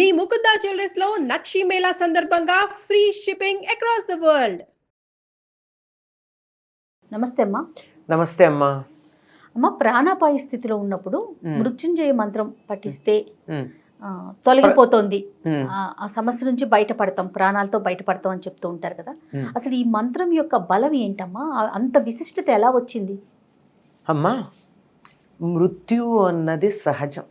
మీ Mukunda jewellers లో నక్షి మేళా సందర్భంగా free shipping across the world. నమస్తే అమ్మా. నమస్తే అమ్మా. అమ్మ, ప్రాణాపాయ స్థితిలో ఉన్నప్పుడు మృత్యుంజయ మంత్రం పఠిస్తే తొలగిపోతుంది, ఆ సమస్య నుంచి బయటపడతాం, ప్రాణాలతో బయటపడతాం అని చెప్తూ ఉంటారు కదా. అసలు ఈ మంత్రం యొక్క బలం ఏంటమ్మా? అంత విశిష్టత ఎలా వచ్చింది? అమ్మా, మృత్యువు అన్నది సహజం.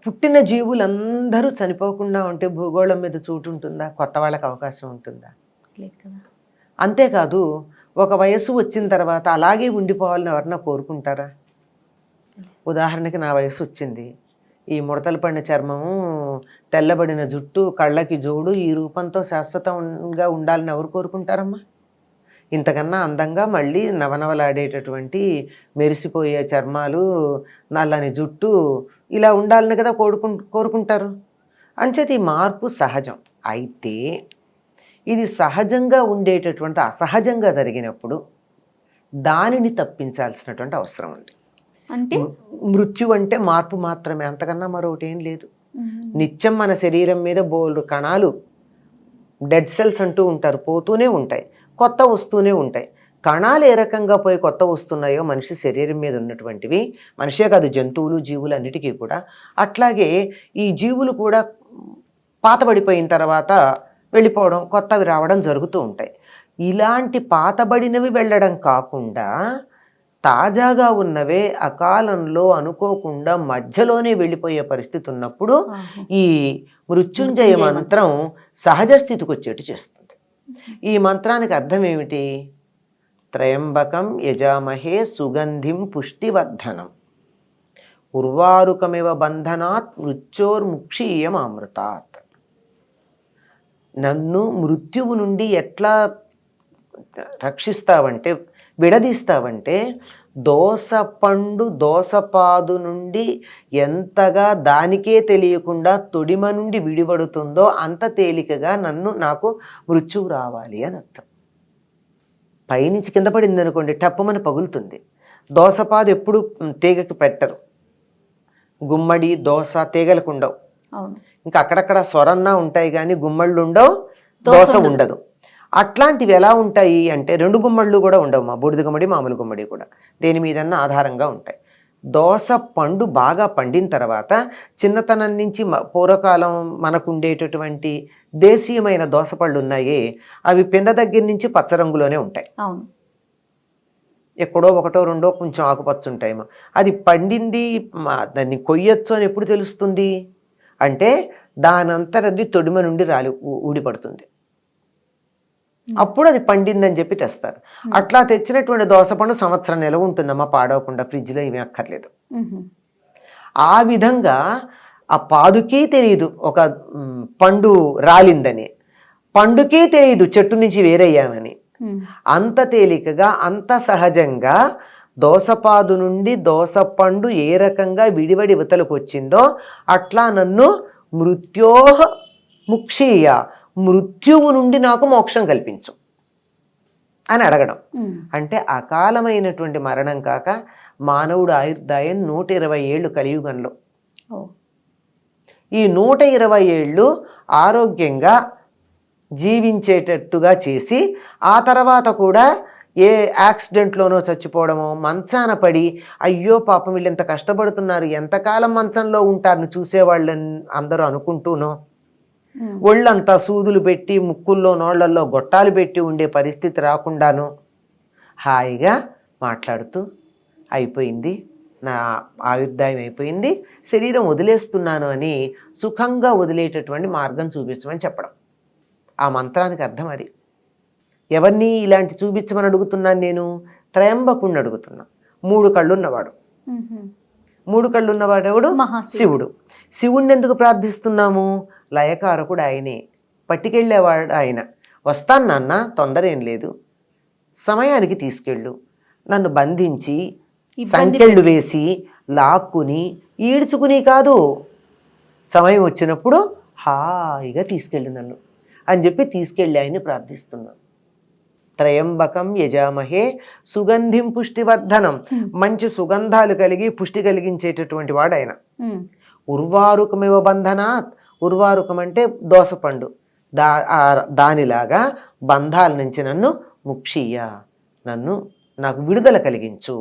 పుట్టిన జీవులందరూ చనిపోకుండా ఉంటే భూగోళం మీద చోటు ఉంటుందా? కొత్త వాళ్ళకి అవకాశం ఉంటుందా? లేదు కదా. అంతేకాదు, ఒక వయసు వచ్చిన తర్వాత అలాగే ఉండిపోవాలని ఎవరన్నా కోరుకుంటారా? ఉదాహరణకి నా వయసు వచ్చింది, ఈ ముడతలు పడిన చర్మము, తెల్లబడిన జుట్టు, కళ్ళకి జోడు, ఈ రూపంతో శాశ్వతంగా ఉండాలని ఎవరు కోరుకుంటారమ్మా? ఇంతకన్నా అందంగా మళ్ళీ నవనవలాడేటటువంటి మెరిసిపోయే చర్మాలు, నల్లని జుట్టు, ఇలా ఉండాలని కదా కోరుకుంటారు. అంచేత ఈ మార్పు సహజం. అయితే ఇది సహజంగా ఉండేటటువంటి అసహజంగా జరిగినప్పుడు దానిని తప్పించాల్సినటువంటి అవసరం ఉంది. అంటే మృత్యు అంటే మార్పు మాత్రమే, అంతకన్నా మరొకటి ఏం లేదు. నిత్యం మన శరీరం మీద బోల్డు కణాలు, డెడ్ సెల్స్ అంటూ ఉంటారు, పోతూనే ఉంటాయి, కొత్త వస్తూనే ఉంటాయి. కణాలు ఏ రకంగా పోయి కొత్త వస్తున్నాయో మనిషి శరీరం మీద ఉన్నటువంటివి, మనిషే కాదు జంతువులు, జీవులు అన్నిటికీ కూడా అట్లాగే ఈ జీవులు కూడా పాతబడిపోయిన తర్వాత వెళ్ళిపోవడం, కొత్తవి రావడం జరుగుతూ ఉంటాయి. ఇలాంటి పాతబడినవి వెళ్ళడం కాకుండా తాజాగా ఉన్నవే అకాలంలో అనుకోకుండా మధ్యలోనే వెళ్ళిపోయే పరిస్థితి ఉన్నప్పుడు ఈ మృత్యుంజయ మంత్రం సహజ స్థితికి వచ్చేట్టు చేస్తుంది. ఈ మంత్రానికి అర్థం ఏమిటి? త్రయంబకం యజామహే సుగంధిం పుష్టివర్ధనం ఉర్వారుకమివ బంధనాత్ మృత్యోర్ముక్షీయం అమృతాత్. నన్ను మృత్యువు నుండి ఎట్లా రక్షిస్తావంటే, విడదీస్తావంటే, దోసపండు దోసపాదు నుండి ఎంతగా దానికే తెలియకుండా తొడిమ నుండి విడిపడుతుందో అంత తేలికగా నాకు మృత్యువు రావాలి అని అర్థం. పైనుంచి కింద పడింది అనుకోండి, టప్పమని పగులుతుంది. దోసపాదు ఎప్పుడు తీగకి పెట్టరు, గుమ్మడి దోస తీగలకు ఉండవు. ఇంకా అక్కడక్కడ సొరన్నా ఉంటాయి కానీ గుమ్మళ్ళు ఉండవు, దోస ఉండదు. అట్లాంటివి ఎలా ఉంటాయి అంటే, రెండు గుమ్మళ్ళు కూడా ఉండవు, మా బూడిద గుమ్మడి మామూలు గుమ్మడి కూడా దేని మీదన్నా ఆధారంగా ఉంటాయి. దోస పండు బాగా పండిన తర్వాత చిన్నతనం నుంచి పూర్వకాలం మనకు ఉండేటటువంటి దేశీయమైన దోసపళ్ళు ఉన్నాయి, అవి పింద దగ్గర నుంచి పచ్చ రంగులోనే ఉంటాయి. ఎక్కడో ఒకటో రెండో కొంచెం ఆకుపచ్చ ఉంటాయేమో. అది పండింది, దాన్ని కొయ్యొచ్చు అని ఎప్పుడు తెలుస్తుంది అంటే, దానంతరది తొడిమ నుండి ఊడిపడుతుంది, అప్పుడు అది పండిందని చెప్పి తెస్తారు. అట్లా తెచ్చినటువంటి దోసపండు సంవత్సరం నిలవ ఉంటుందమ్మా, పాడవకుండా, ఫ్రిడ్జ్లో ఇవి అక్కర్లేదు. ఆ విధంగా ఆ పాదుకే తెలియదు ఒక పండు రాలిందని, పండుకే తెలియదు చెట్టు నుంచి వేరయ్యామని. అంత తేలికగా, అంత సహజంగా దోసపాదు నుండి దోసపండు ఏ రకంగా విడివడి ఇవతలకు వచ్చిందో అట్లా నన్ను మృత్యోహ ముక్షీయ, మృత్యువు నుండి నాకు మోక్షం కల్పించు అని అడగడం. అంటే అకాలమైనటువంటి మరణం కాక మానవుడు ఆయుర్దాయం 120 ఏళ్ళు కలియుగంలో. ఈ 120 ఏళ్ళు ఆరోగ్యంగా జీవించేటట్టుగా చేసి, ఆ తర్వాత కూడా ఏ యాక్సిడెంట్లోనో చచ్చిపోవడమో, మంచాన పడి అయ్యో పాపం వీళ్ళు ఎంత కష్టపడుతున్నారు, ఎంతకాలం మంచంలో ఉంటారని చూసేవాళ్ళని అందరూ అనుకుంటూనో, ఒళ్ళంతా సూదులు పెట్టి ముక్కుల్లో నోళ్లల్లో గొట్టాలు పెట్టి ఉండే పరిస్థితి రాకుండాను హాయిగా మాట్లాడుతూ అయిపోయింది, నా ఆయుర్దాయం అయిపోయింది, శరీరం వదిలేస్తున్నాను అని సుఖంగా వదిలేటటువంటి మార్గం చూపించమని చెప్పడం. ఆ మంత్రానికి అర్థం అది. ఎవరిని ఇలాంటి చూపించమని అడుగుతున్నాను నేను? త్రయంబకుణ్ణి అడుగుతున్నా. 3 కళ్ళున్నవాడు. 3 కళ్ళున్నవాడు ఎవడు? శివుడు. శివుణ్ణి ఎందుకు ప్రార్థిస్తున్నాము? లయకారకుడు ఆయనే, పట్టుకెళ్ళేవాడు ఆయన. వస్తాను నాన్న, తొందర ఏం లేదు, సమయానికి తీసుకెళ్ళు, నన్ను బంధించి సంకెళ్ళు వేసి లాక్కుని ఈడ్చుకుని కాదు, సమయం వచ్చినప్పుడు హాయిగా తీసుకెళ్ళు నన్ను అని చెప్పి తీసుకెళ్ళి ఆయన్ని ప్రార్థిస్తున్నాను. త్రయంబకం యజామహే సుగంధిం పుష్టివర్ధనం, మంచి సుగంధాలు కలిగి పుష్టి కలిగించేటటువంటి వాడు ఆయన. ఉర్వారుకమివ బంధనాత్. ఉర్వారుకం అంటే దోసపండు. దానిలాగా బంధాల నుంచి నన్ను ముక్షీయ, నాకు విడుదల కలిగించు.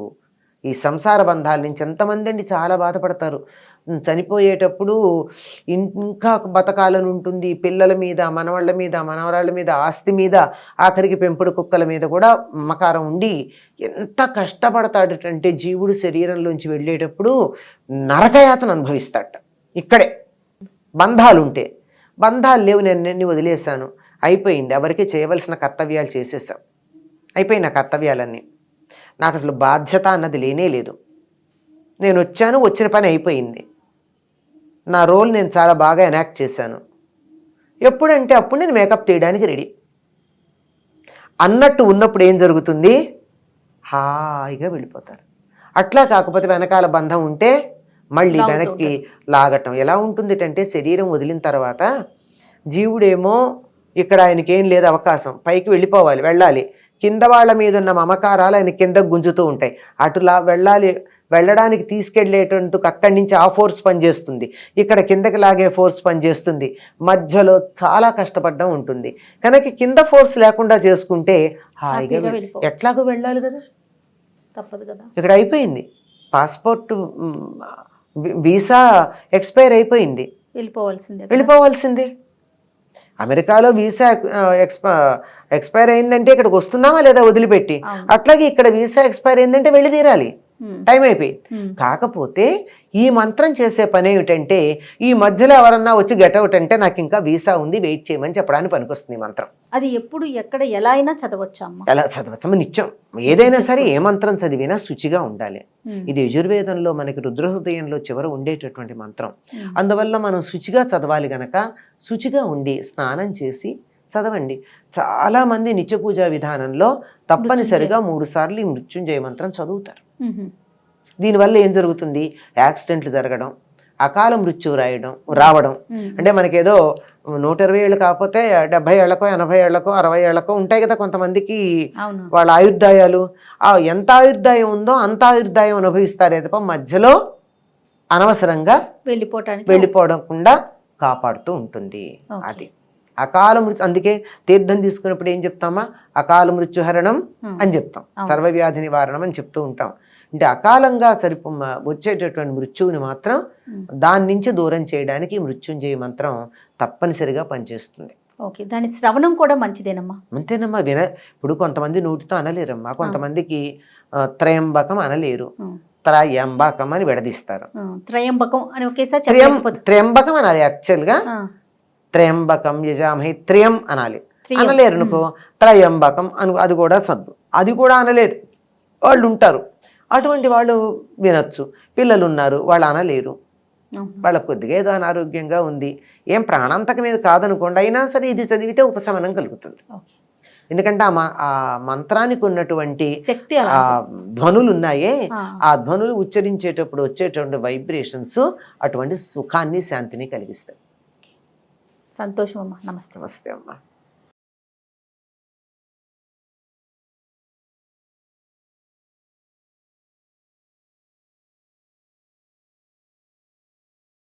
ఈ సంసార బంధాల నుంచి ఎంతమంది అండి చాలా బాధపడతారు. చనిపోయేటప్పుడు ఇంకా బతకాలని ఉంటుంది, పిల్లల మీద, మనవాళ్ళ మీద, మనవరాళ్ళ మీద, ఆస్తి మీద, ఆఖరికి పెంపుడు కుక్కల మీద కూడా మమకారం ఉండి ఎంత కష్టపడతాడటంటే జీవుడు శరీరంలోంచి వెళ్ళేటప్పుడు నరకయాతను అనుభవిస్తాడట. ఇక్కడే బంధాలు ఉంటే, బంధాలు లేవు, నేను అన్ని వదిలేశాను, అయిపోయింది, ఎవరికి చేయవలసిన కర్తవ్యాలు చేసేసాం, అయిపోయి నా కర్తవ్యాలన్నీ, నాకు అసలు బాధ్యత అన్నది లేనే లేదు, నేను వచ్చాను, వచ్చిన పని అయిపోయింది, నా రోల్ నేను చాలా బాగా ఎనాక్ట్ చేశాను, ఎప్పుడంటే అప్పుడు నేను మేకప్ తీయడానికి రెడీ అన్నట్టు ఉన్నప్పుడు ఏం జరుగుతుంది? హాయిగా వెళ్ళిపోతారు. అట్లా కాకపోతే వెనకాల బంధం ఉంటే మళ్ళీ వెనక్కి లాగటం. ఎలా ఉంటుంది అంటే శరీరం వదిలిన తర్వాత జీవుడేమో ఇక్కడ ఆయనకేం లేదు అవకాశం, పైకి వెళ్ళాలి, కింద వాళ్ళ మీద ఉన్న మమకారాలు ఆయన కింద గుంజుతూ ఉంటాయి. అటులా వెళ్ళడానికి తీసుకెళ్లేటందుకు అక్కడి నుంచి ఆ ఫోర్స్ పనిచేస్తుంది, ఇక్కడ కిందకి లాగే ఫోర్స్ పనిచేస్తుంది, మధ్యలో చాలా కష్టపడడం ఉంటుంది. కనుక కింద ఫోర్స్ లేకుండా చేసుకుంటే హాయిగా ఎట్లాగో వెళ్ళాలి కదా, తప్పదు కదా. ఇక్కడ అయిపోయింది, పాస్పోర్ట్ వీసా ఎక్స్పైర్ అయిపోయింది, వెళ్ళిపోవాల్సిందే. అమెరికాలో వీసా ఎక్స్పైర్ అయిందంటే ఇక్కడికి వస్తున్నామా లేదా వదిలిపెట్టి, అట్లాగే ఇక్కడ వీసా ఎక్స్పైర్ అయిందంటే వెళ్ళి తీరాలి, టైం అయిపోయింది. కాకపోతే ఈ మంత్రం చేసే పని ఏమిటంటే ఈ మధ్యలో ఎవరన్నా వచ్చి గెట్అవుట్ అంటే నాకు ఇంకా వీసా ఉంది, వెయిట్ చేయమని చెప్పడానికి పనికొస్తుంది ఈ మంత్రం. అది ఎప్పుడు ఎక్కడ ఎలా అయినా చదవచ్చమ్మా? ఎలా చదవచ్చమ్మా? నిత్యం ఏదైనా సరే ఏ మంత్రం చదివినా శుచిగా ఉండాలి. ఇది యజుర్వేదంలో మనకి రుద్రహృదయంలో చివర ఉండేటటువంటి మంత్రం. అందువల్ల మనం శుచిగా చదవాలి గనక శుచిగా ఉండి స్నానం చేసి చదవండి. చాలా మంది నిత్య పూజా విధానంలో తప్పనిసరిగా 3 సార్లు ఈ మృత్యుంజయ మంత్రం చదువుతారు. దీనివల్ల ఏం జరుగుతుంది? యాక్సిడెంట్లు జరగడం, అకాల మృత్యు రావడం. అంటే మనకేదో 120 ఏళ్ళు కాకపోతే 70 ఏళ్లకో 80 ఏళ్లకో 60 ఏళ్లకో ఉంటాయి కదా కొంతమందికి వాళ్ళ ఆయుర్దాయాలు. ఎంత ఆయుర్దాయం ఉందో అంత ఆయుర్దాయం అనుభవిస్తారే తప్ప మధ్యలో అనవసరంగా వెళ్ళిపోవకుండా కాపాడుతూ ఉంటుంది. అది అకాల మృత్యు. అందుకే తీర్థం తీసుకున్నప్పుడు ఏం చెప్తామా? అకాల మృత్యుహరణం అని చెప్తాం, సర్వవ్యాధి నివారణం అని చెప్తూ ఉంటాం. అంటే అకాలంగా వచ్చేటటువంటి మృత్యువుని మాత్రం దాని నుంచి దూరం చేయడానికి మృత్యుంజయ మంత్రం తప్పనిసరిగా పనిచేస్తుంది. ఓకే, దాని శ్రవణం కూడా మంచిదేనమ్మా? అంతేనమ్మా. ఇప్పుడు కొంతమంది నోటితో అనలేరమ్మా, కొంతమందికి త్రయంబకం అనలేరు, త్రయంబకం అని విడదీస్తారు. త్రయంబకం అని ఒకేసారి త్రయంబకం అనాలి యాక్చువల్గా, త్రయంబకం యజామహే త్రయం అనాలి. అనలేరు అనుకో త్రయంబకం అని, అది కూడా సద్దు, అది కూడా అనలేదు వాళ్ళు ఉంటారు. అటువంటి వాళ్ళు వినొచ్చు. పిల్లలు ఉన్నారు, వాళ్ళు అనలేరు, వాళ్ళకు కొద్దిగా ఏదో అనారోగ్యంగా ఉంది, ఏం ప్రాణాంతకం మీద కాదనుకోండి, అయినా సరే ఇది చదివితే ఉపశమనం కలుగుతుంది. ఎందుకంటే ఆ మంత్రానికి ఉన్నటువంటి ధ్వనులు ఉన్నాయే, ఆ ధ్వనులు ఉచ్చరించేటప్పుడు వచ్చేటువంటి వైబ్రేషన్స్ అటువంటి సుఖాన్ని శాంతిని కలిగిస్తాయి. సంతోషం అమ్మా. నమస్తే. నమస్తే అమ్మా.